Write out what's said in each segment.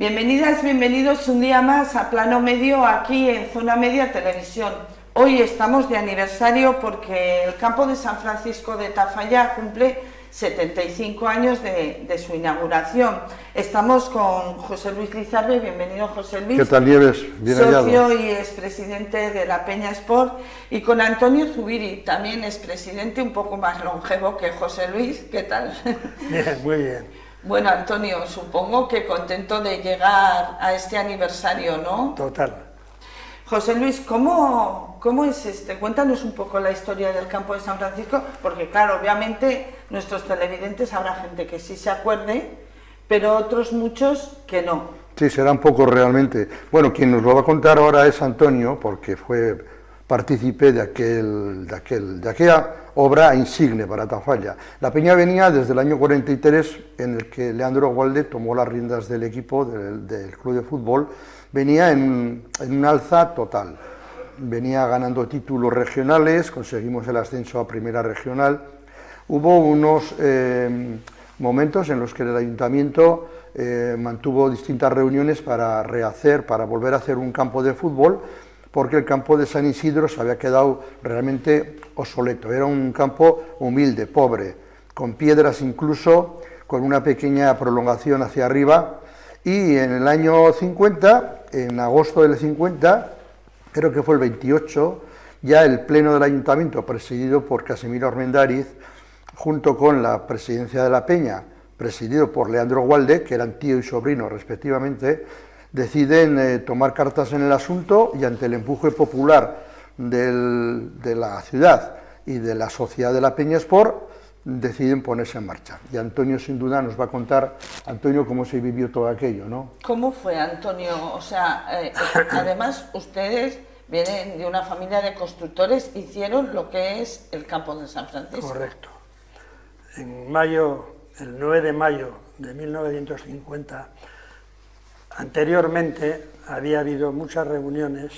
Bienvenidas, bienvenidos un día más a Plano Medio aquí en Zona Media Televisión. Hoy estamos de aniversario porque el campo de San Francisco de Tafalla cumple 75 años de su inauguración. Estamos con José Luis Lizarbe, bienvenido José Luis. ¿Qué tal, Nieves? Bien hallado. Socio y expresidente de la Peña Sport, y con Antonio Zubiri, también expresidente, un poco más longevo que José Luis. ¿Qué tal? Bien, muy bien. Bueno, Antonio, supongo que contento de llegar a este aniversario, ¿no? Total. José Luis, ¿cómo es este? Cuéntanos un poco la historia del campo de San Francisco, porque claro, obviamente nuestros televidentes habrá gente que sí se acuerde, pero otros muchos que no. Sí, serán pocos realmente. Bueno, quien nos lo va a contar ahora es Antonio, porque fue partícipe de aquella obra insigne para Tafalla. La Peña venía desde el año 43, en el que Leandro Gualde tomó las riendas del equipo, del club de fútbol. Venía en un alza total. Venía ganando títulos regionales, conseguimos el ascenso a Primera Regional. Hubo unos momentos en los que el ayuntamiento mantuvo distintas reuniones para volver a hacer un campo de fútbol, porque el campo de San Isidro se había quedado realmente obsoleto. Era un campo humilde, pobre, con piedras incluso, con una pequeña prolongación hacia arriba, y en el año 50, en agosto del 50, creo que fue el 28, ya el pleno del ayuntamiento, presidido por Casimiro Armendáriz, junto con la presidencia de la Peña, presidido por Leandro Gualde, que eran tío y sobrino respectivamente, deciden tomar cartas en el asunto, y ante el empuje popular de la ciudad y de la sociedad de la Peña Sport, deciden ponerse en marcha. Y Antonio sin duda nos va a contar, Antonio, cómo se vivió todo aquello, ¿no? ¿Cómo fue, Antonio? O sea, además ustedes vienen de una familia de constructores, hicieron lo que es el campo de San Francisco. Correcto. En mayo, el 9 de mayo de 1950, anteriormente había habido muchas reuniones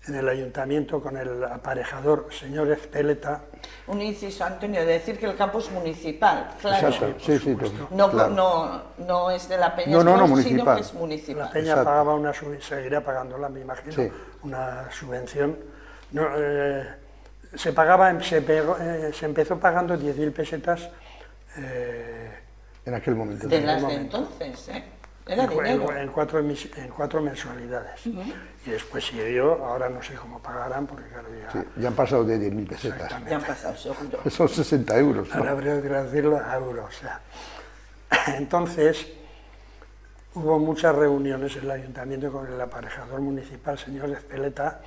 en el ayuntamiento con el aparejador señor Ezpeleta. Un inciso, Antonio, de decir que el campo es municipal, claro. Exacto, sí, No, claro. no es de la Peña No, Sport, municipal. sino que es municipal. La Peña Exacto. pagaba una subvención, seguirá pagándola, me imagino, Sí. una subvención. No, se empezó pagando 10.000 pesetas En aquel momento. De las de entonces, ¿eh? Era dinero. en cuatro mensualidades. Y después siguió, ahora no sé cómo pagarán, porque claro, Sí, ya han pasado de 10.000 pesetas. Exactamente. Ya han pasado, seguro. Son 60 euros, ¿no? Ahora habría que traducirlo a euros. O sea. Entonces, hubo muchas reuniones en el ayuntamiento con el aparejador municipal, señor Ezpeleta,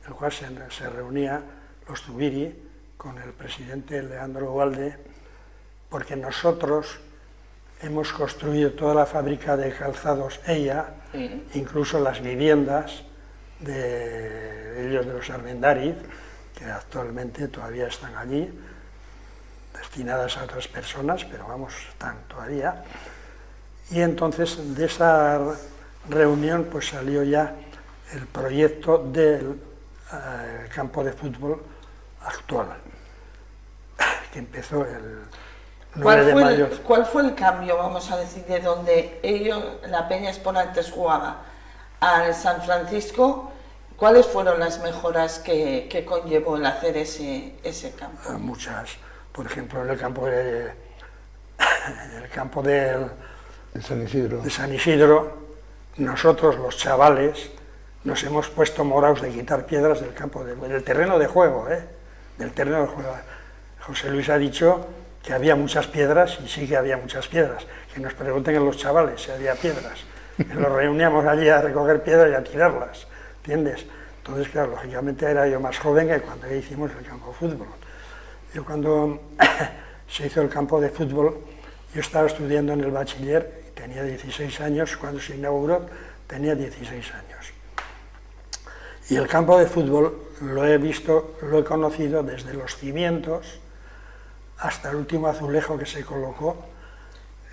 el cual se reunía los Zubiri con el presidente Leandro Gualde, porque nosotros hemos construido toda la fábrica de calzados ella, Sí. incluso las viviendas de ellos, de los Armendáriz, que actualmente todavía están allí, destinadas a otras personas, pero vamos, están todavía. Y entonces de esa reunión pues salió ya el proyecto del campo de fútbol actual, que empezó el 9 de mayo. ¿Cuál fue el cambio, vamos a decir, de donde la Peña Sport antes jugaba al San Francisco? ¿Cuáles fueron las mejoras que conllevó el hacer ese campo? Muchas. Por ejemplo, en el campo de San Isidro, nosotros los chavales nos hemos puesto morados de quitar piedras del terreno de juego, del terreno de juego. José Luis ha dicho que había muchas piedras, y sí que había muchas piedras. Que nos pregunten a los chavales si había piedras. Que nos reuníamos allí a recoger piedras y a tirarlas, ¿entiendes? Entonces, claro, lógicamente era yo más joven que cuando hicimos el campo de fútbol. Yo cuando se hizo el campo de fútbol, yo estaba estudiando en el bachiller y tenía 16 años, cuando se inauguró tenía 16 años. Y el campo de fútbol lo he conocido desde los cimientos hasta el último azulejo que se colocó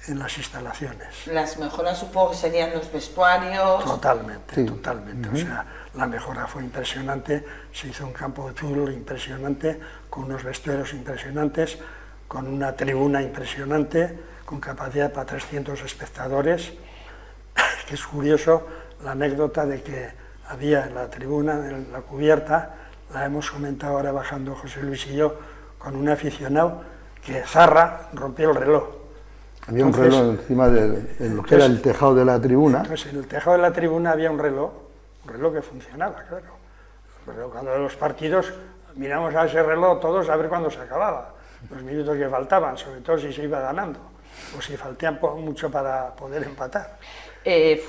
en las instalaciones. Las mejoras supongo que serían los vestuarios. Totalmente, Sí. totalmente. O sea, la mejora fue impresionante, se hizo un campo de fútbol impresionante, con unos vestuarios impresionantes, con una tribuna impresionante, con capacidad para 300 espectadores, que es curioso la anécdota de que había en la tribuna, en la cubierta, la hemos comentado ahora bajando José Luis y yo, con un aficionado, que Zarra rompió el reloj. Había un reloj encima de lo que era el tejado de la tribuna. Entonces, en el tejado de la tribuna había un reloj que funcionaba, claro. Pero cuando los partidos miramos a ese reloj todos a ver cuándo se acababa, los minutos que faltaban, sobre todo si se iba ganando, o si faltaban mucho para poder empatar.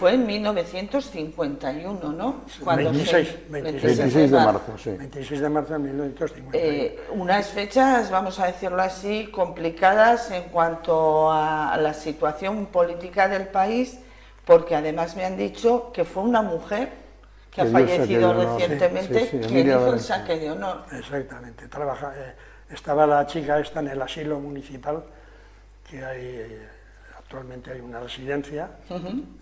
Fue en 1951, ¿no? 26 de marzo, sí. 26 de marzo de 1951. Unas fechas, vamos a decirlo así, complicadas en cuanto a la situación política del país, porque además me han dicho que fue una mujer que ha fallecido recientemente, quien hizo el saque de honor. Exactamente. Estaba la chica esta en el asilo municipal, que hay... Actualmente hay una residencia,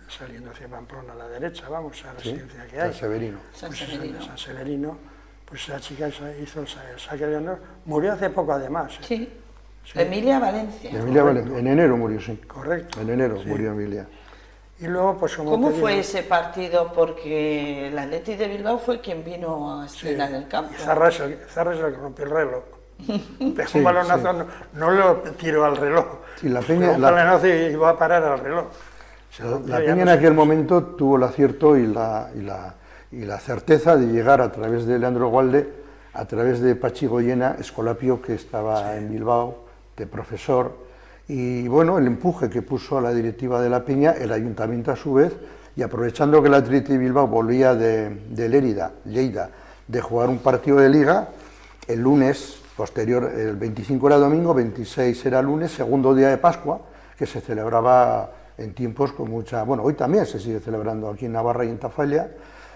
saliendo hacia Pamplona a la derecha, vamos, a la residencia que hay. San Severino. San Severino, pues esa chica hizo el saque de honor. Murió hace poco, además. Sí. Emilia Valencia. Emilia Valencia. En enero murió, sí. Correcto. En enero murió Emilia. Y luego, pues, ¿Cómo fue ese partido? Porque el Athletic de Bilbao fue quien vino a estrenar el campo. Y Zarra es el que rompió el reloj. Pegó un balonazo, no lo tiró al reloj. Sí, la Peña, un balonazo y iba a parar al reloj. La Peña en aquel momento tuvo el acierto y la certeza de llegar a través de Leandro Gualde, a través de Pachi Goyena, Escolapio, que estaba en Bilbao, de profesor, y bueno, el empuje que puso a la directiva de la Peña, el ayuntamiento a su vez, y aprovechando que el Athletic de Bilbao volvía de Lérida, Lleida, de jugar un partido de liga, el lunes posterior, el 25 era domingo, 26 era lunes, segundo día de Pascua, que se celebraba en tiempos con mucha... Bueno, hoy también se sigue celebrando aquí en Navarra y en Tafalla,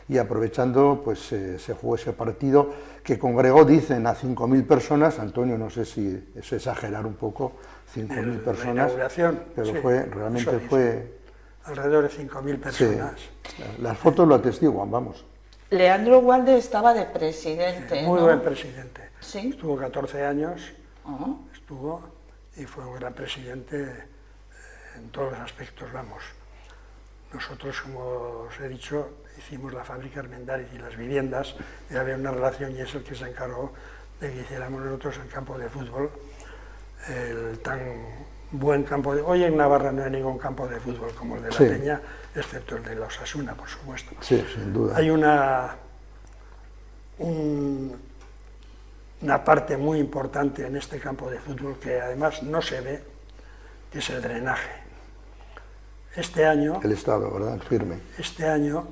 y aprovechando, pues se jugó ese partido que congregó, dicen, a 5.000 personas. Antonio, no sé si es exagerar un poco, 5.000 personas, pero sí, realmente fue... Alrededor de 5.000 personas. Sí, las fotos lo atestiguan, vamos. Leandro Gualde estaba de presidente, muy buen presidente. ¿Sí? Estuvo 14 años, estuvo, y fue un gran presidente en todos los aspectos, vamos. Nosotros, como os he dicho, hicimos la fábrica Armendáriz y las viviendas, y había una relación, y es el que se encargó de que hiciéramos nosotros el campo de fútbol, el tan buen campo de... Hoy en Navarra no hay ningún campo de fútbol como el de la Peña, excepto el de los Osasuna, por supuesto. Sí, sin duda. Hay una parte muy importante en este campo de fútbol que además no se ve, que es el drenaje. Este año... El Estado, ¿verdad? Firme. Este año,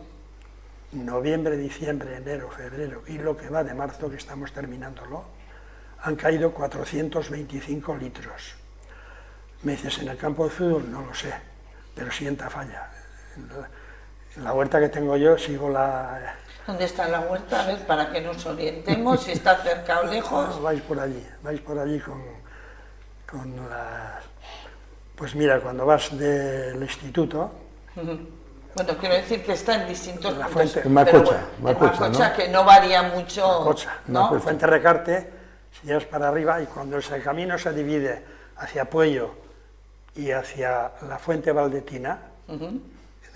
noviembre, diciembre, enero, febrero y lo que va de marzo, que estamos terminándolo, han caído 425 litros. Me dices, ¿en el campo de fútbol? No lo sé, pero sí en Tafalla. En la huerta que tengo yo sigo la... ¿Dónde está la huerta? A ver, para que nos orientemos, si está cerca o lejos. Vais por allí con las... Pues mira, cuando vas del instituto... Bueno, quiero decir que está en distintos la fuente, puntos. Macocha, Macocha, ¿no? Que no varía mucho. Macocha, ¿no? Fuente Recarte, si llegas para arriba, y cuando ese camino se divide hacia Puello y hacia la Fuente Valdetina, en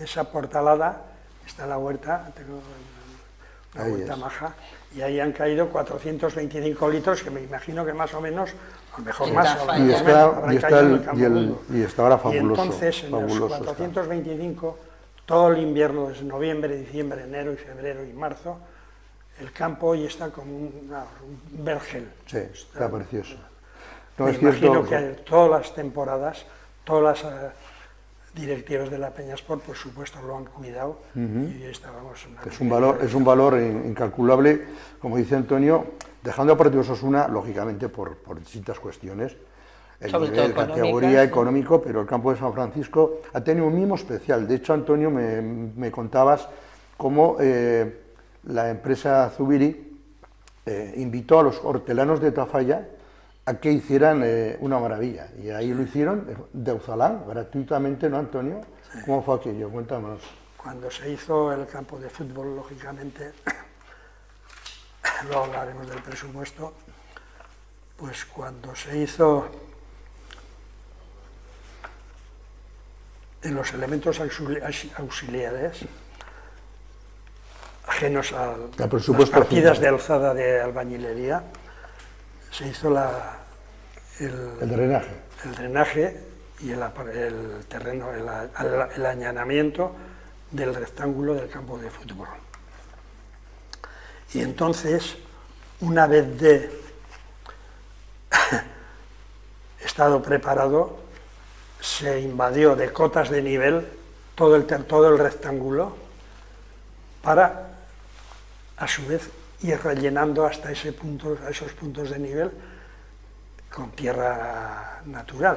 esa portalada está la huerta, tengo una huerta maja, y ahí han caído 425 litros, que me imagino que más o menos, a lo mejor más, y está ahora fabuloso. Y entonces, en los 425, todo el invierno, desde noviembre, diciembre, enero y febrero y marzo, el campo hoy está como un vergel. Sí, está precioso. No, me imagino que todas las temporadas, todas las directivas de la Peñasport, por supuesto, lo han cuidado, y estábamos... Es un valor incalculable, como dice Antonio, dejando aparte Osasuna, lógicamente, por distintas cuestiones, el sobre nivel, categoría, económico, pero el campo de San Francisco ha tenido un mimo especial. De hecho, Antonio, me contabas cómo la empresa Zubiri invitó a los hortelanos de Tafalla a que hicieran una maravilla, y ahí lo hicieron de Uzalán, gratuitamente, ¿no, Antonio? Sí. ¿Cómo fue aquello? Cuéntanos. Cuando se hizo el campo de fútbol, lógicamente, luego hablaremos del presupuesto, pues cuando se hizo en los elementos auxiliares, ajenos a las partidas de alzada de albañilería, se hizo el drenaje y el terreno, el allanamiento del rectángulo del campo de fútbol. Y entonces, una vez de estado preparado, se invadió de cotas de nivel todo el rectángulo para, a su vez, ir rellenando hasta esos puntos de nivel con tierra natural.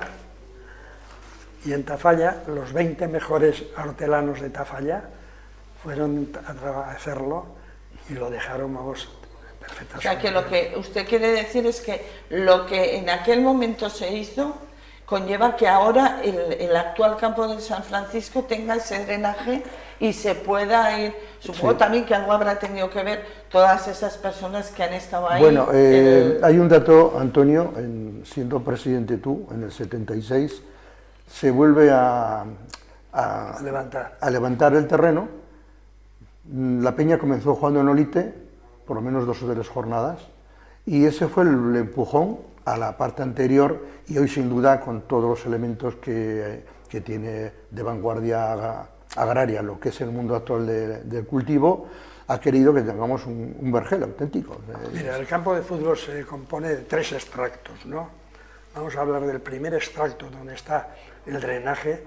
Y en Tafalla, los 20 mejores hortelanos de Tafalla fueron a hacerlo y lo dejaron, vamos, en perfectas O sea, que lo que usted quiere decir es que lo que en aquel momento se hizo conlleva que ahora el actual campo de San Francisco tenga ese drenaje y se pueda ir. Supongo también que algo habrá tenido que ver todas esas personas que han estado ahí. Bueno, hay un dato, Antonio, siendo presidente tú, en el 76, se vuelve a levantar el terreno. La peña comenzó jugando en Olite, por lo menos 2 o 3 jornadas, y ese fue el empujón a la parte anterior, y hoy sin duda con todos los elementos que tiene de vanguardia agraria lo que es el mundo actual del cultivo, ha querido que tengamos un vergel auténtico. Mira, el campo de fútbol se compone de 3 extractos, ¿no? Vamos a hablar del primer extracto, donde está el drenaje,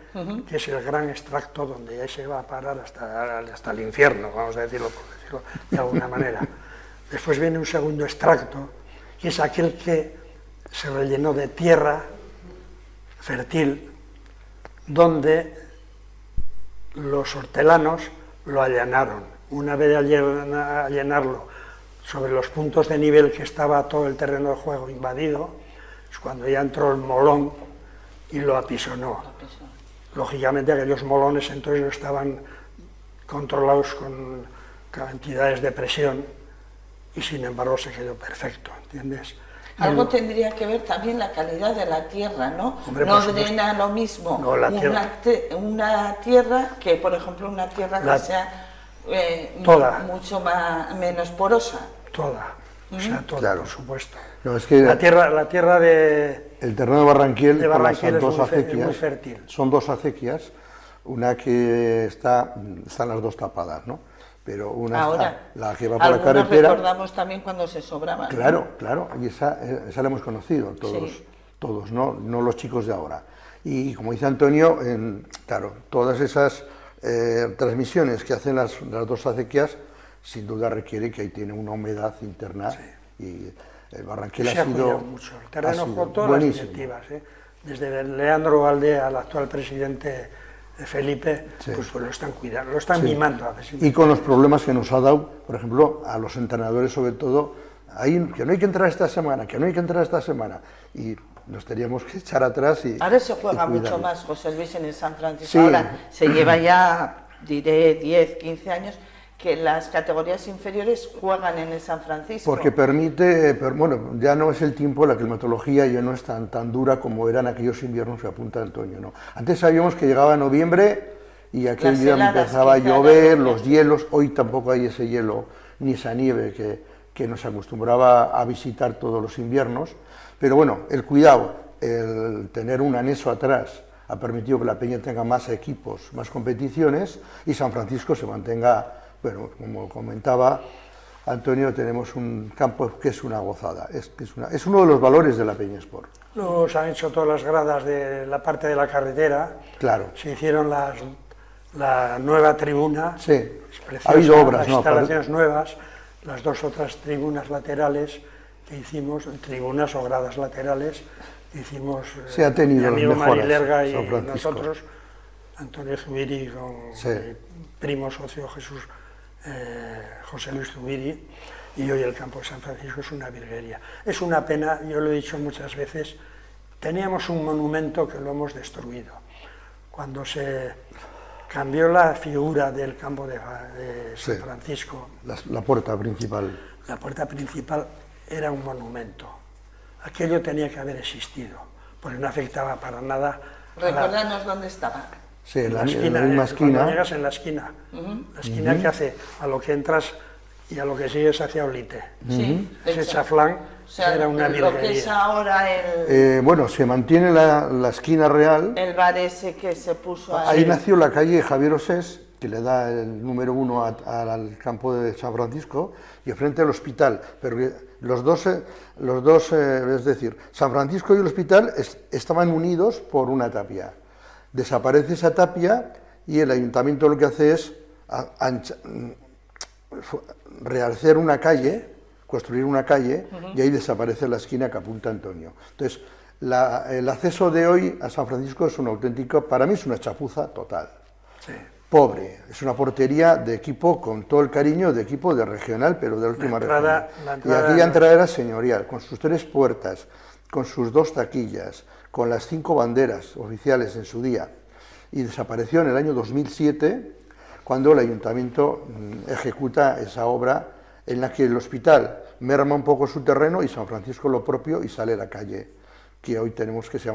que es el gran extracto donde ya se va a parar hasta el infierno, vamos a decirlo por decirlo de alguna manera. Después viene un segundo extracto, que es aquel que se rellenó de tierra fértil, donde los hortelanos lo allanaron. Una vez allanarlo sobre los puntos de nivel que estaba todo el terreno de juego invadido, es cuando ya entró el molón y lo apisonó. Lógicamente aquellos molones entonces no estaban controlados con cantidades de presión y sin embargo se quedó perfecto, ¿entiendes? Algo tendría que ver también la calidad de la tierra, ¿no? Hombre, no drena lo mismo una tierra que, por ejemplo, una tierra que sea mucho menos porosa. Toda, o sea, toda, claro, por supuesto. No, es que la tierra de... El terreno de Barranquiel es muy fértil. Son 2 acequias, una que están las 2 tapadas, ¿no? Pero una ahora, la que va por la carretera. Recordamos también cuando se sobraba. Claro, ¿no? Claro, y esa la hemos conocido todos, ¿no? No los chicos de ahora. Y como dice Antonio, claro, todas esas transmisiones que hacen las 2 acequias, sin duda requiere que ahí tiene una humedad interna, y el Barranquiel ha sido mucho. El terreno con todas las directivas, desde Leandro Valde al actual presidente Felipe, pues lo están cuidando, lo están mimando a veces. Y con los problemas que nos ha dado, por ejemplo, a los entrenadores sobre todo, que no hay que entrar esta semana, y nos teníamos que echar atrás y... Ahora se juega mucho más, José Luis, en el San Francisco. Ahora se lleva ya, diré, 10, 15 años que las categorías inferiores juegan en el San Francisco. Porque permite, bueno, ya no es el tiempo, la climatología ya no es tan dura como eran aquellos inviernos que apunta Antonio, ¿no? Antes sabíamos que llegaba noviembre y aquel día empezaba a llover, los hielos. Hoy tampoco hay ese hielo ni esa nieve que nos acostumbraba a visitar todos los inviernos, pero bueno, el cuidado, el tener un anexo atrás ha permitido que la Peña tenga más equipos, más competiciones, y San Francisco se mantenga. Bueno, como comentaba Antonio, tenemos un campo que es una gozada, es uno de los valores de la Peña Sport. Nos han hecho todas las gradas de la parte de la carretera, claro. Se hicieron la nueva tribuna, ha habido obras, las instalaciones nuevas, las 2 otras tribunas laterales que hicimos, tribunas o gradas laterales, que hicimos se ha tenido mi amigo Marilerga y Francisco. Nosotros, Antonio Zubiri con mi primo socio José Luis Zubiri, y hoy el campo de San Francisco es una virguería. Es una pena, yo lo he dicho muchas veces, teníamos un monumento que lo hemos destruido. Cuando se cambió la figura del campo de San Francisco, la puerta principal. La puerta principal era un monumento. Aquello tenía que haber existido, porque no afectaba para nada. Recuérdanos dónde estaba. Sí, en la esquina, misma esquina. Cuando llegas en la esquina. La esquina que hace a lo que entras y a lo que sigues hacia Olite. Sí, Ese chaflán era una lo que es virguería. ahora Bueno, se mantiene la esquina real. el bar ese que se puso ahí. Ahí nació la calle Javier Osés, que le da el número 1 al campo de San Francisco, y frente al hospital. Pero los dos, es decir, San Francisco y el hospital estaban unidos por una tapia. Desaparece esa tapia y el ayuntamiento lo que hace es rehacer una calle, construir una calle, y ahí desaparece la esquina que apunta Antonio. Entonces, el acceso de hoy a San Francisco es un auténtico, para mí es una chapuza total. Sí. Pobre, es una portería de equipo con todo el cariño de equipo de regional, pero de última regional. Y aquella entrada era señorial, con sus 3 puertas, con sus 2 taquillas, con las 5 banderas oficiales en su día, y desapareció en el año 2007, cuando el ayuntamiento ejecuta esa obra en la que el hospital merma un poco su terreno y San Francisco lo propio, y sale la calle que hoy tenemos, que se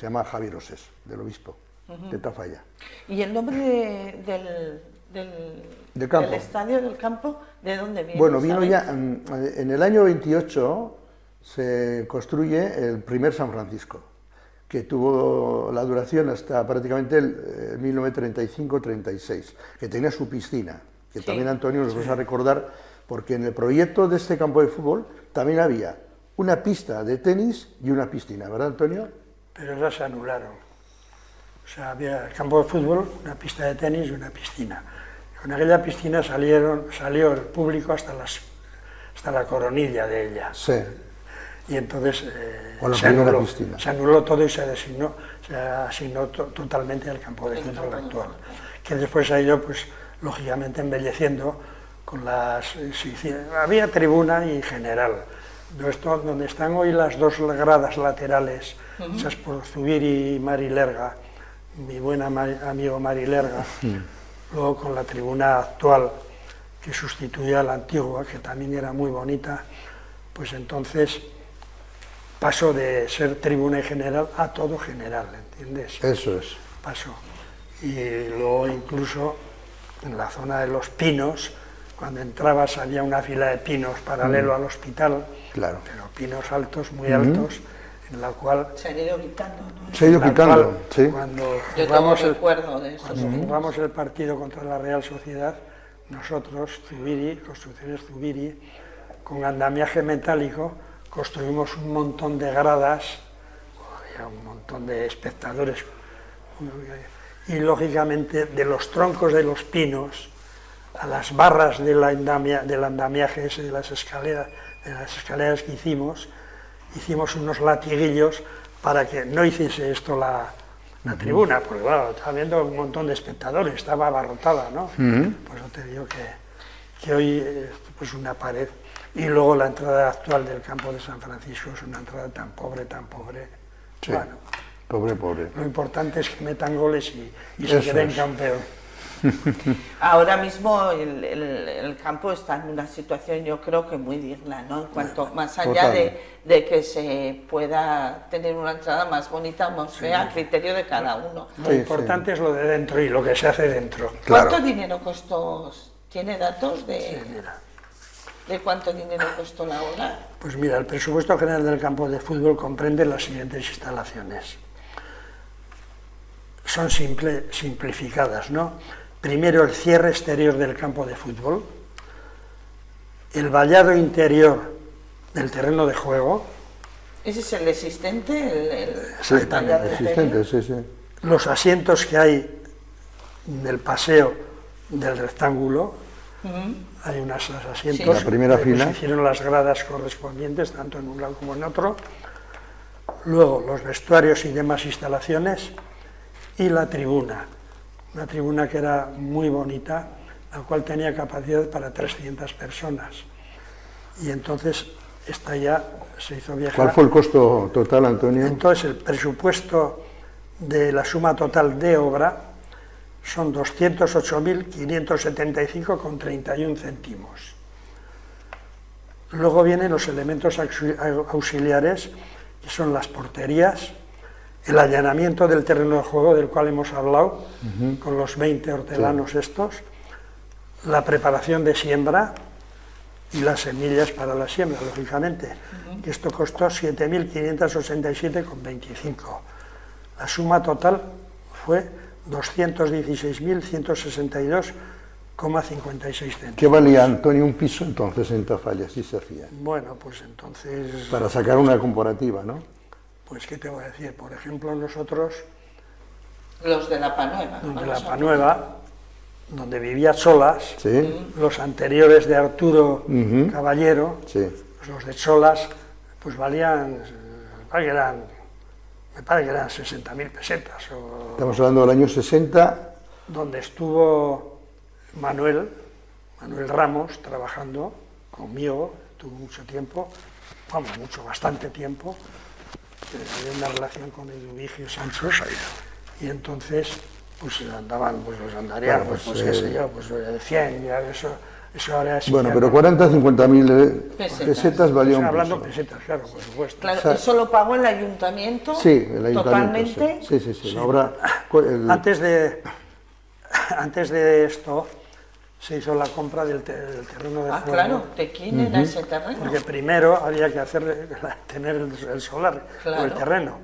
llama Javier Osés, del obispo de Tafalla. ¿Y el nombre del campo. estadio del campo, de dónde viene? Bueno, vino ¿sabes? ya en el año 28, se construye el primer San Francisco, que tuvo la duración hasta prácticamente el 1935-36, que tenía su piscina, que Sí. también Antonio nos vas a recordar, porque en el proyecto de este campo de fútbol también había una pista de tenis y una piscina, ¿verdad, Antonio? Pero esas se anularon. O sea, había el campo de fútbol, una pista de tenis y una piscina. Con aquella piscina salió el público hasta la coronilla de ella. Sí. Y entonces Con la primera piscina. se anuló todo y se asignó totalmente al campo de fútbol actual, que después ha ido, pues, lógicamente embelleciendo con había tribuna y general. Esto, donde están hoy las 2 gradas laterales, hechas por Zubiri y Mari Lerga, mi buen amigo Mari Lerga, luego con la tribuna actual, que sustituía a la antigua, que también era muy bonita, pues entonces pasó de ser tribuna y general a todo general, ¿entiendes? Eso es. Pasó. Y luego incluso en la zona de los pinos, cuando entrabas había una fila de pinos paralelo al hospital, Claro. pero pinos altos, muy altos, en la cual... Se han ido quitando, ¿no? Se ha ido la quitando, cual, sí. Cuando Yo tengo recuerdo de eso. cuando jugamos el partido contra la Real Sociedad, nosotros, Construcciones Zubiri, con andamiaje metálico, construimos un montón de gradas, había un montón de espectadores, y lógicamente de los troncos de los pinos a las barras del andamiaje ese, de las escaleras que hicimos unos latiguillos para que no hiciese esto la tribuna, porque claro, estaba viendo un montón de espectadores, estaba abarrotada, ¿no? Por eso te digo que hoy es pues una pared. Y luego la entrada actual del campo de San Francisco es una entrada tan pobre. Sí. Bueno, Pobre. lo importante es que metan goles y se queden campeón. Ahora mismo el campo está en una situación, yo creo que muy digna, ¿no? En cuanto, más allá de que se pueda tener una entrada más bonita, más fea, a criterio de cada uno. Lo importante es lo de dentro y lo que se hace dentro. Claro. ¿Cuánto dinero costó? ¿Tiene datos de cuánto dinero costó la obra? Pues mira, el presupuesto general del campo de fútbol comprende las siguientes instalaciones. Son simplificadas, ¿no? Primero, el cierre exterior del campo de fútbol, el vallado interior del terreno de juego. ¿Ese es el existente? Sí, el existente, sí. Los asientos que hay del paseo del rectángulo, hay unos asientos. Sí. La primera fila. Se hicieron las gradas correspondientes, tanto en un lado como en otro. Luego, los vestuarios y demás instalaciones. Y la tribuna, una tribuna que era muy bonita, la cual tenía capacidad para 300 personas. Y entonces esta ya se hizo vieja. ¿Cuál fue el costo total, Antonio? Entonces el presupuesto de la suma total de obra son 208.575,31 céntimos. Luego vienen los elementos auxiliares, que son las porterías, el allanamiento del terreno de juego del cual hemos hablado, con los 20 hortelanos estos, la preparación de siembra y las semillas para la siembra, lógicamente, que esto costó 7.587,25. La suma total fue 216.162,56 céntimos. ¿Qué valía, Antonio, un piso entonces en Tafalla, si se hacía? Bueno, pues entonces... Para sacar una comparativa, ¿no? Pues, ¿qué te voy a decir? Por ejemplo, nosotros... Los de la Panueva. Los de la Panueva, donde vivía Solas, Sí. los anteriores de Arturo Caballero, Sí. pues los de Solas, pues valían, me parece que eran 60.000 pesetas. Estamos hablando del año 60. Donde estuvo Manuel Ramos trabajando conmigo, tuvo mucho tiempo, vamos, bastante tiempo, había una relación con el Vigio Sánchez, y entonces pues andaban, pues los andarían, Bueno, pues qué sé yo, pues 100, ya eso ahora es... Bueno, pero 40 50.000 pesetas valía un hablando piso. pesetas, claro, por supuesto. Claro, O sea, eso lo pagó el ayuntamiento. Sí, el ayuntamiento. Totalmente. Sí. La obra, Antes de esto se hizo la compra del terreno de juego. Claro, ¿de quién era ese terreno? Porque primero había que tener el solar, Claro. o el terreno.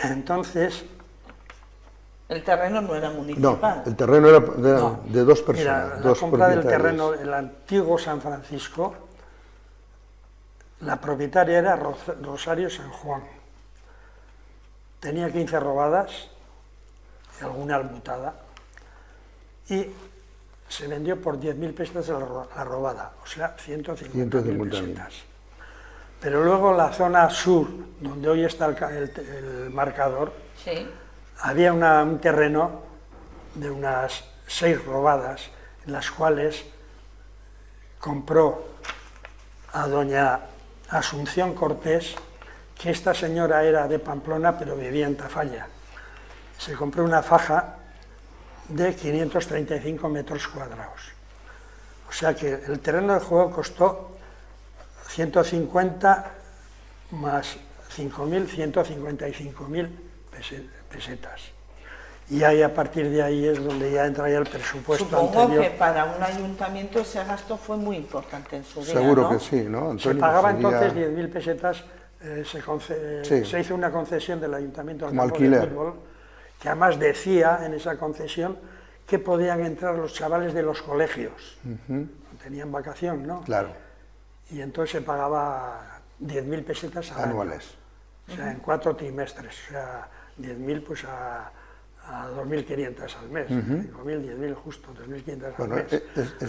Entonces... El terreno no era no, municipal. el terreno era de dos personas. Mira, la dos compra del propietarios. terreno, el antiguo San Francisco, la propietaria era Rosario San Juan. Tenía 15 robadas y alguna almutada, y se vendió por 10.000 pesetas la robada, o sea, 150.000 pesetas. Pero luego la zona sur, donde hoy está el marcador, Sí. había un terreno de unas 6 robadas, en las cuales compró a doña Asunción Cortés, que esta señora era de Pamplona, pero vivía en Tafalla. Se compró una faja de 535 metros cuadrados. O sea que el terreno de juego costó 150 más 5.155.000 pesetas. Y ahí, a partir de ahí, es donde ya entra ya el presupuesto Supongo anterior. que para un ayuntamiento ese gasto fue muy importante en su día, Seguro ¿no? que sí, ¿no, Antonio? Se pagaba Sería entonces 10.000 pesetas, Sí. se hizo una concesión del ayuntamiento al Como campo alquiler. de fútbol, que además decía en esa concesión que podían entrar los chavales de los colegios, tenían vacación, ¿no? Claro, Y entonces se pagaba 10.000 pesetas al año. anuales. O sea, en 4 trimestres, o sea, 10.000 pues a 2.500 al mes, 5.000, 10.000 justo, 2.500 al Bueno, mes. eso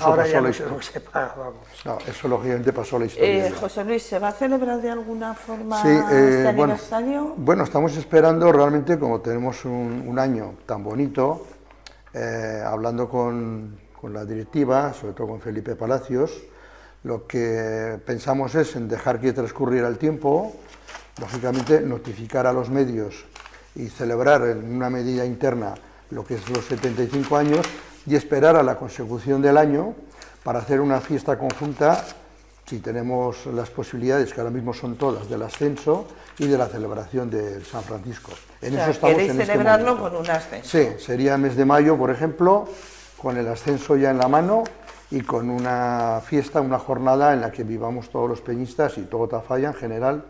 Ahora pasó ya la no sé historia. lo que se paga, vamos. No, eso lógicamente pasó a la historia. ya. José Luis, ¿se va a celebrar de alguna forma Sí, este aniversario? bueno, estamos esperando realmente, como tenemos un año tan bonito, hablando con la directiva, sobre todo con Felipe Palacios, lo que pensamos es en dejar que transcurriera el tiempo, lógicamente notificar a los medios y celebrar en una medida interna lo que es los 75 años y esperar a la consecución del año para hacer una fiesta conjunta, si tenemos las posibilidades, que ahora mismo son todas, del ascenso y de la celebración de San Francisco. En O sea, eso estamos queréis en este celebrarlo momento. con un ascenso. Sí, sería mes de mayo, por ejemplo, con el ascenso ya en la mano y con una fiesta, una jornada en la que vivamos todos los peñistas y todo Tafalla en general,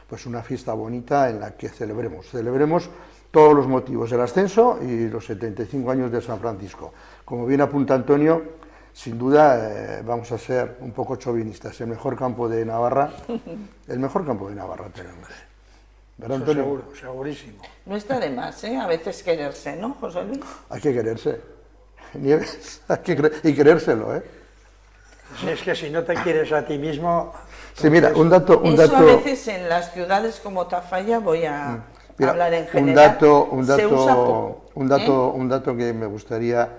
pues una fiesta bonita en la que celebremos todos los motivos del ascenso y los 75 años de San Francisco. Como bien apunta Antonio, sin duda vamos a ser un poco chauvinistas, el mejor campo de Navarra tenemos. ¿Verdad, Eso Antonio? seguro, segurísimo. No está de más, ¿eh? A veces quererse, ¿no, José Luis? Hay que quererse, Nieves, y querérselo, ¿eh? Si es que si no te quieres a ti mismo... Sí, mira, un dato... Eso a veces en las ciudades como Tafalla, voy a hablar en general, se usa poco. un dato que me gustaría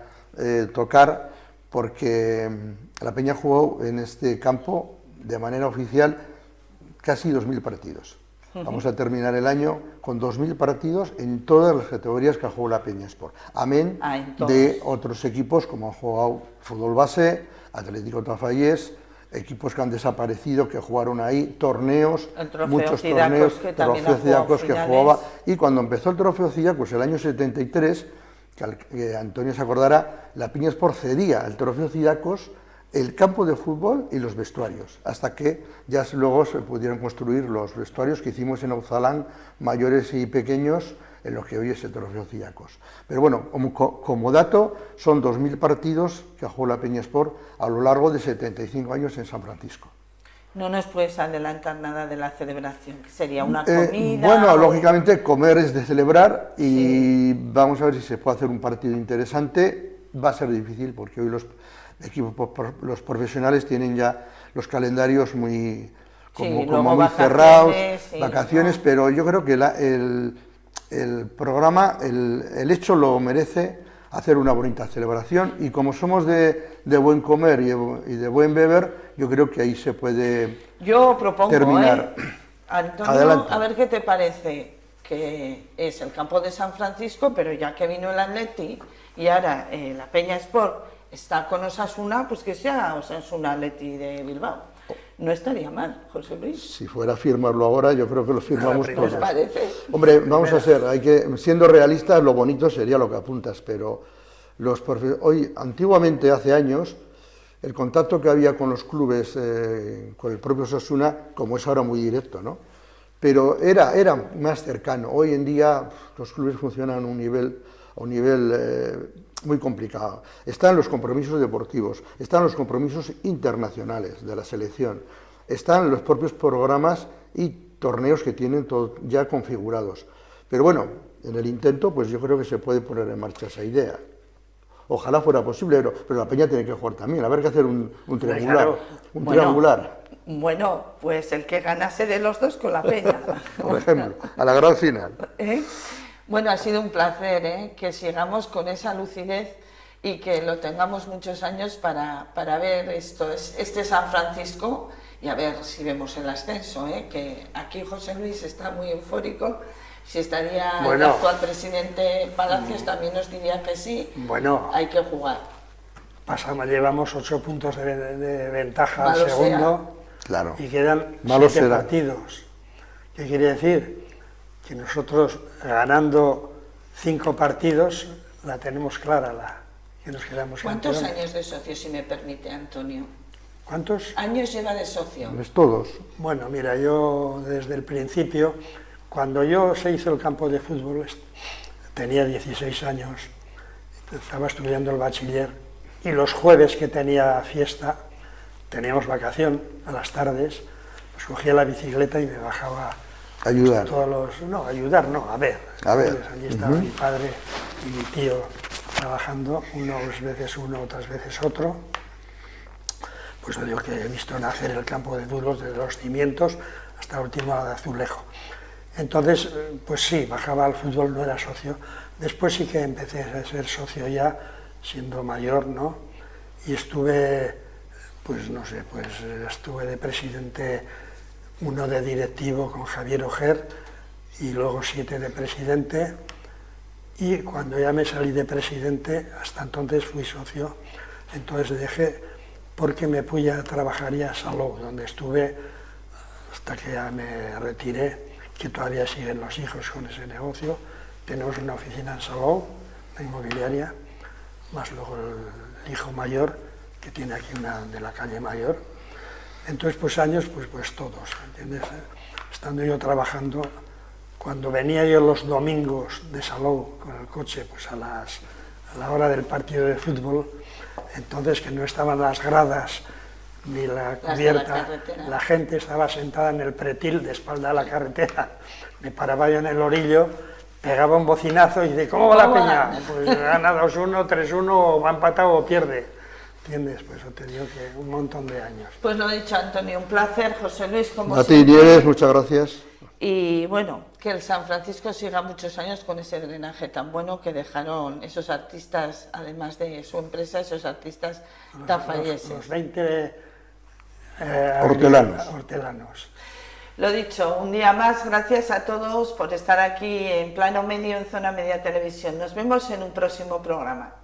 tocar, porque la Peña jugó en este campo de manera oficial casi 2.000 partidos. Vamos a terminar el año con 2.000 partidos en todas las categorías que ha jugado la Peña Sport. Amén de otros equipos como han jugado fútbol base, Atlético Tafallés, equipos que han desaparecido, que jugaron ahí, torneos, muchos Cidacos, torneos, Trofeo Cidacos que jugaba, y cuando empezó el Trofeo Cidacos, el año 73, que Antonio se acordará, la Peña Sport cedía el Trofeo Cidacos, el campo de fútbol y los vestuarios, hasta que ya luego se pudieron construir los vestuarios que hicimos en Auzalán, mayores y pequeños, en los que hoy es el Trofeo Cidacos. Pero bueno, como dato, son 2000 partidos que jugó la Peña Sport a lo largo de 75 años en San Francisco. No nos puedes adelantar nada de la celebración, que sería una comida... Bueno, lógicamente comer es de celebrar y vamos a ver si se puede hacer un partido interesante. Va a ser difícil porque hoy los equipos, los profesionales tienen ya los calendarios muy muy cerrados, vacaciones, pero yo creo que el programa, el hecho lo merece hacer una bonita celebración, y como somos de buen comer y de buen beber, yo creo que ahí se puede terminar. Antonio, Adelante. A ver qué te parece, que es el campo de San Francisco, pero ya que vino el Atleti y ahora la Peña Sport está con Osasuna, pues que sea Osasuna Atleti de Bilbao. No estaría mal, José Luis. Si fuera a firmarlo ahora, yo creo que lo firmamos todos. ¿Os parece? Hombre, vamos a ser, siendo realistas, lo bonito sería lo que apuntas, pero hoy, antiguamente, hace años, el contacto que había con los clubes, con el propio Osasuna, como es ahora muy directo, ¿no? Pero era más cercano. Hoy en día los clubes funcionan a un nivel muy complicado. Están los compromisos deportivos, están los compromisos internacionales de la selección, están los propios programas y torneos que tienen todo ya configurados. Pero bueno, en el intento, pues yo creo que se puede poner en marcha esa idea. Ojalá fuera posible, pero la Peña tiene que jugar también, habrá que hacer un triangular. Claro. Triangular. Bueno, pues el que ganase de los dos con la Peña. Por ejemplo, a la gran final. Bueno, ha sido un placer, que sigamos con esa lucidez y que lo tengamos muchos años para ver este San Francisco, y a ver si vemos el ascenso, que aquí José Luis está muy eufórico. Si estaría el actual presidente Palacios, también nos diría que sí. Bueno, hay que jugar. Llevamos 8 puntos de ventaja al segundo, claro, y quedan 7 partidos. ¿Qué quiere decir? Que nosotros, ganando 5 partidos, la tenemos clara, que nos quedamos ¿Cuántos campeones. años de socio, si me permite, Antonio? ¿Cuántos años lleva de socio? Pues todos. Bueno, mira, yo desde el principio, cuando se hizo el campo de fútbol, tenía 16 años, estaba estudiando el bachiller, y los jueves que tenía fiesta, teníamos vacación a las tardes, pues cogía la bicicleta y me bajaba ayudar. A ver. Allí estaba mi padre y mi tío trabajando, unas veces uno, otras veces otro. Pues digo que he visto nacer el campo de fútbol desde los cimientos hasta el último de azulejo. Entonces, pues sí, bajaba al fútbol, no era socio. Después sí que empecé a ser socio ya, siendo mayor, ¿no? Y estuve, estuve de presidente, 1 de directivo con Javier Ojer, y luego 7 de presidente. Y cuando ya me salí de presidente, hasta entonces fui socio. Entonces dejé, porque me fui a trabajar ya a Salou, donde estuve hasta que ya me retiré, que todavía siguen los hijos con ese negocio. Tenemos una oficina en Salou, una inmobiliaria, más luego el hijo mayor, que tiene aquí una de la calle Mayor. Entonces, pues años, pues todos, ¿entiendes? Estando yo trabajando, cuando venía yo los domingos de Salou con el coche, pues a la hora del partido de fútbol, entonces que no estaban las gradas ni la cubierta, la gente estaba sentada en el pretil de espalda a la carretera, me paraba yo en el orillo, pegaba un bocinazo y dice, ¿cómo va la Peña? Pues gana 2-1, 3-1, o va empatado o pierde. ¿Entiendes? Pues eso te digo que un montón de años. Pues lo dicho, Antonio, un placer, José Luis, como a ti, Nieves, muchas gracias. Y bueno, que el San Francisco siga muchos años con ese drenaje tan bueno que dejaron esos artistas, además de su empresa, esos artistas tafalleses. Los 20 hortelanos. Lo dicho, un día más, gracias a todos por estar aquí en Plano Medio, en Zona Media Televisión. Nos vemos en un próximo programa.